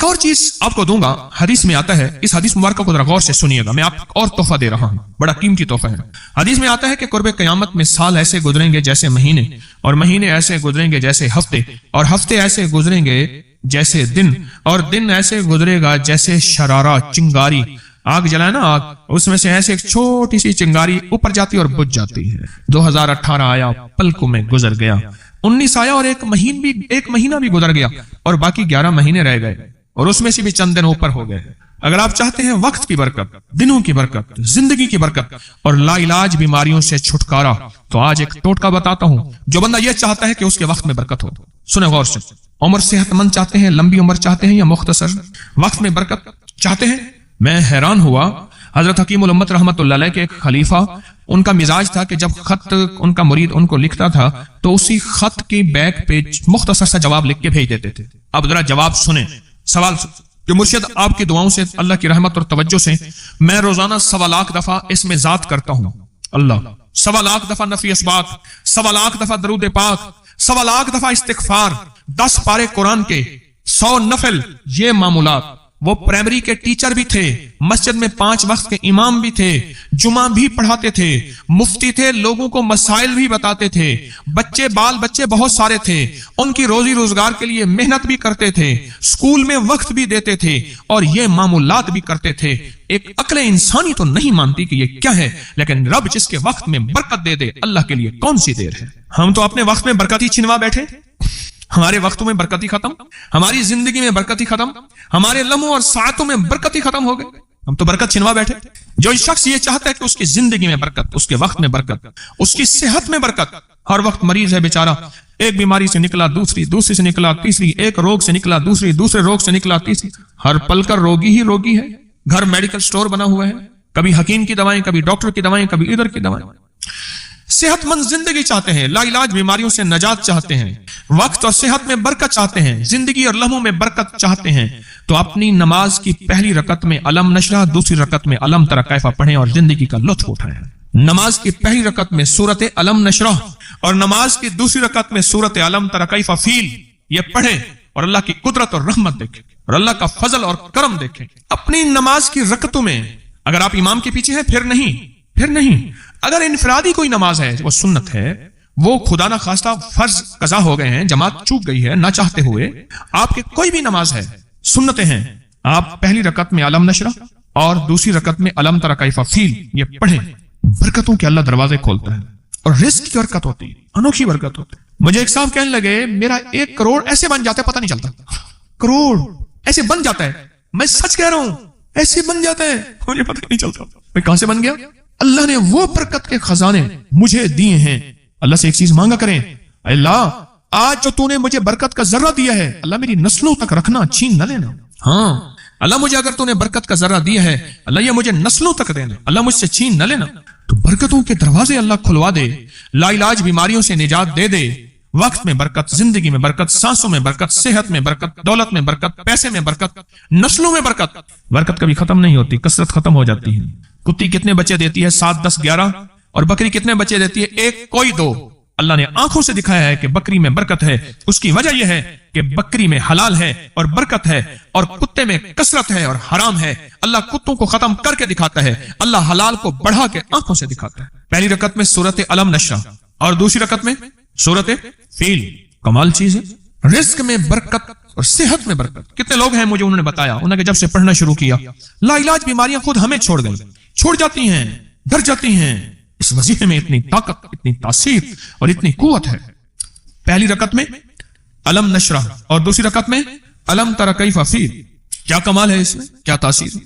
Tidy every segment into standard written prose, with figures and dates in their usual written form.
एक और चीज आपको दूंगा, हदीस में आता है, इस हदीस मुबारक को जरा गौर से सुनिएगा, मैं आपको और तोहफा दे रहा हूं, बड़ा कीमती तोहफा है। हदीस में आता है कि कुर्बे क़यामत में साल ऐसे गुजरेंगे जैसे महीने, और महीने ऐसे गुजरेंगे जैसे हफ्ते, और हफ्ते ऐसे गुजरेंगे जैसे दिन, और दिन ऐसे गुजरेगा जैसे शरारा, चिंगारी, आग जलाए ना आग, उसमें से ऐसे एक छोटी सी चिंगारी ऊपर जाती और बुझ जाती है। 2018 आया, पलकों में गुजर गया। 19 आया और एक महीना भी गुजर गया, और बाकी 11 महीने रह गए, और उसमें से भी चंद दिन ऊपर हो गए। अगर आप चाहते हैं वक्त की बरकत, दिनों की बरकत, जिंदगी की बरकत और लाइलाज बीमारियों से छुटकारा, तो आज एक टोटका बताता हूं। जो बंदा यह चाहता है कि उसके वक्त में बरकत हो, सुने गौर से। उम्र सेहतमंद चाहते हैं, लंबी उम्र चाहते हैं, या मुख्तसर वक्त में बरकत चाहते हैं? मैं हैरान हुआ, हजरत हकीमुल उम्मत रहमतुल्लाह अलैह के एक खलीफा, उनका मिजाज था कि जब खत उनका मुरीद उनको लिखता था तो उसी खत की बैक पे मुख्तसर सा जवाब लिख के भेज देते थे। अब जरा जवाब सुने, सवाल कि मुर्शिद आपकी दुआओं से, अल्लाह की रहमत और तवज्जो से मैं रोजाना 1.25 लाख दफा इसमें जात करता हूं अल्लाह, 1.25 लाख दफा नफी अस्बात, 1.25 लाख दफा दरूद पाक, 1.25 लाख दफा इस्तिगफार, 10 पारे कुरान के, 100 नफल। ये मामूलात, वो प्राइमरी के टीचर भी थे, मस्जिद में 5 वक्त के इमाम भी थे, जुमा भी पढ़ाते थे, मुफ्ती थे, लोगों को मसाइल भी बताते थे, बाल बच्चे बहुत सारे थे, उनकी रोजी रोजगार के लिए मेहनत भी करते थे, स्कूल में वक्त भी देते थे, और ये मामूलात भी करते थे। एक अक्ल इंसानी तो नहीं मानती कि ये क्या है, लेकिन रब जिसके वक्त में बरकत दे दे, अल्लाह के लिए कौन सी देर है। हम तो अपने वक्त में बरकत ही छिनवा बैठे, हमारे वक्तों में बरकत ही खत्म, हमारी जिंदगी में बरकत ही खत्म, हमारे लम्हों और सातों में बरकत ही खत्म हो गए। हम तो बरकत छिनवा बैठे। जो शख्स ये चाहता है कि उसकी जिंदगी में बरकत, उसके वक्त में बरकत, उसकी सेहत में बरकत, हर वक्त मरीज है बेचारा, एक बीमारी से निकला दूसरी, दूसरी से निकला तीसरी, एक रोग से निकला दूसरी, दूसरे रोग से निकला तीसरी, हर पल का रोगी ही रोगी है। घर मेडिकल स्टोर बना हुआ है, कभी हकीम की दवाएं, कभी डॉक्टर की दवाएं, कभी इधर की दवाएं। सेहतमंद जिंदगी चाहते हैं, लाइलाज बीमारियों से नजात चाहते हैं, वक्त और सेहत में बरकत चाहते हैं, जिंदगी और लम्हों में बरकत चाहते हैं, तो अपनी नमाज की पहली रकत में अलम नशरा, दूसरी रकत में अलम तरा कैफा पढ़ें और जिंदगी का लुत्फ उठाएं। नमाज की पहली रकत में सूरत अलम नशरा और नमाज की दूसरी रकत में सूरत अलम तरा कैफा फील, ये पढ़ें और अल्लाह की कुदरत और रहमत देखें और अल्लाह का फजल और करम देखें। अपनी नमाज की रकतों में अगर आप इमाम के पीछे हैं फिर नहीं, अगर इनफरादी कोई नमाज है, वो सुन्नत है, वो खुदा ना खास्ता फर्ज कजा हो गए हैं, जमात चूक गई है ना चाहते हुए, आपके कोई भी नमाज है, सुन्नतें हैं, आप पहली रकत में अलम नशरा और दूसरी रकत में अलम तरा कैफा फील ये पढ़ें। बरकतों के अल्लाह दरवाजे खोलता है और रिस्क की बरकत होती है, अनोखी बरकत होती है। मुझे एक साहब कहने लगे, मेरा 1 करोड़ ऐसे बन जाता है, पता नहीं चलता, करोड़ ऐसे बन जाता है। मैं सच कह रहा हूं, ऐसे बन जाता है, मुझे पता नहीं चलता भाई कहां से बन गया। अल्लाह ने वो बरकत के खजाने मुझे दिए हैं। अल्लाह से एक चीज मांगा करें, अल्लाह आज जो तूने मुझे बरकत का जर्रा दिया है, अल्लाह मेरी नस्लों तक रखना, छीन न लेना। हाँ अल्लाह, मुझे अगर तूने बरकत का जर्रा दिया है, अल्लाह ये मुझे नस्लों तक देना, अल्लाह मुझसे छीन न लेना। तो बरकतों के दरवाजे अल्लाह खुलवा दे, लाइलाज बीमारियों से निजात दे दे, वक्त में बरकत, जिंदगी में बरकत, सांसों में बरकत, सेहत में बरकत, दौलत में बरकत, पैसे में बरकत, नस्लों में बरकत। बरकत कभी खत्म नहीं होती, कसरत खत्म हो जाती है। कुत्ती कितने बच्चे देती है? 7, 10, 11। और बकरी कितने बच्चे देती है? 1, कोई 2। अल्लाह ने आंखों से दिखाया है कि बकरी में बरकत है। उसकी वजह यह है कि बकरी में हलाल है और बरकत है, और कुत्ते में कसरत है और हराम है। अल्लाह कुत्तों को खत्म करके दिखाता है, अल्लाह हलाल को बढ़ा के आंखों से दिखाता है। पहली रकत में सूरत अलम नशरा और दूसरी रकत में सूरत फील। कमाल चीज है, रिस्क में बरकत और सेहत में बरकत। कितने लोग हैं, मुझे उन्होंने बताया, उन्होंने जब से पढ़ना शुरू किया, लाइलाज बीमारियां खुद हमें छोड़ गई, छोड़ जाती हैं, डर जाती हैं। इस वजीफे में इतनी ताकत, इतनी तासीर और इतनी कुव्वत है। पहली रकत में अलम नशरा और दूसरी रकत में अलम तरा कैफा फील। क्या कमाल है इसमें, क्या तासीर।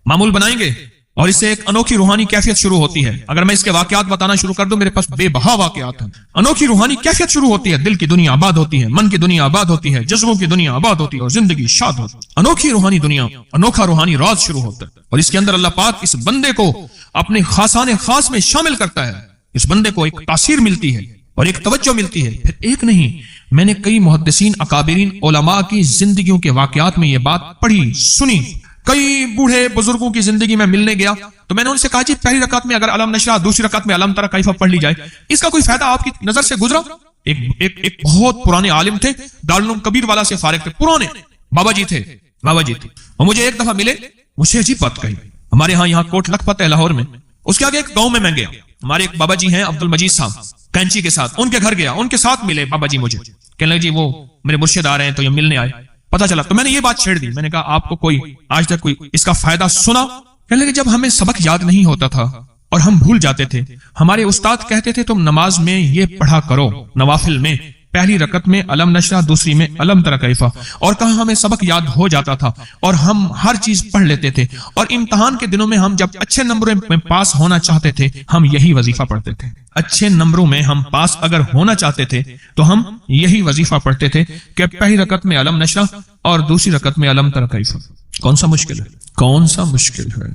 मामूल बनाएंगे और इससे एक अनोखी रूहानी कैफियत शुरू होती है। अगर मैं इसके वाकयात बताना शुरू कर दूं, मेरे पास बेबहा वाकयात हैं। अनोखी रूहानी कैफियत शुरू होती है, दिल की दुनिया आबाद होती है, मन की दुनिया आबाद होती है, जज्बों की दुनिया आबाद होती है और जिंदगी शाद होती है। अनोखी रूहानी दुनिया, अनोखा रूहानी राज शुरू होता है और इसके अंदर अल्लाह पाक इस बंदे को अपने खासाने खास में शामिल करता है। इस बंदे को एक तासीर मिलती है और एक तवज्जो मिलती है। फिर एक नहीं, मैंने कई मुहद्दिसीन, अकाबिरीन, उलमा की जिंदगियों के वाकयात में यह बात पढ़ी, सुनी। कई बूढ़े बुजुर्गों की जिंदगी में मिलने गया तो मैंने उनसे कहा, जी पहली रकात में अगर अलम नशरा, दूसरी रकात में अलम तरा कैफा पढ़ ली जाए, इसका कोई फायदा आपकी नजर से गुजरा? एक बहुत पुराने आलिम थे, दारुल उलूम कबीर वाला से फारिग थे, पुराने बाबा जी थे। बाबा जी थे, वो मुझे एक दफा मिले, मुझे अजीब बात कही। हमारे यहाँ कोट लखपत है लाहौर में, उसके आगे एक गांव में मैं गया, हमारे एक बाबा जी हैं अब्दुल मजीद साहब, कैंची के साथ, उनके घर गया, उनके साथ मिले बाबा जी मुझे, कहने लगे जी वो मेरे मुर्शिद आ रहे हैं तो ये मिलने आए। पता चला तो मैंने ये बात छेड़ दी, मैंने कहा आपको कोई आज तक कोई इसका फायदा सुना? कहने लगे जब हमें सबक याद नहीं होता था और हम भूल जाते थे, हमारे उस्ताद कहते थे तुम नमाज में ये पढ़ा करो, नवाफिल में पहली रकत में अलम नशरा, दूसरी में अलम तरा कैफा, और कहा हमें सबक याद हो जाता था और हम हर चीज पढ़ लेते थे, और इम्तिहान के दिनों में हम जब अच्छे नंबरों में पास होना चाहते थे हम यही वजीफा पढ़ते थे। अच्छे नंबरों में हम पास अगर होना चाहते थे तो हम यही वजीफा पढ़ते थे कि पहली रकत में अलम नशरा और दूसरी रकत में अलम तरा कैफा। कौन सा मुश्किल है? कौन सा मुश्किल है?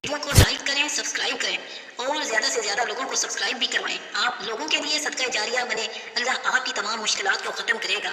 को लाइक करें, सब्सक्राइब करें और ज्यादा से ज्यादा लोगों को सब्सक्राइब भी करवाएं। आप लोगों के लिए सदका जारिया बने, अल्लाह आपकी तमाम मुश्किलात को खत्म करेगा।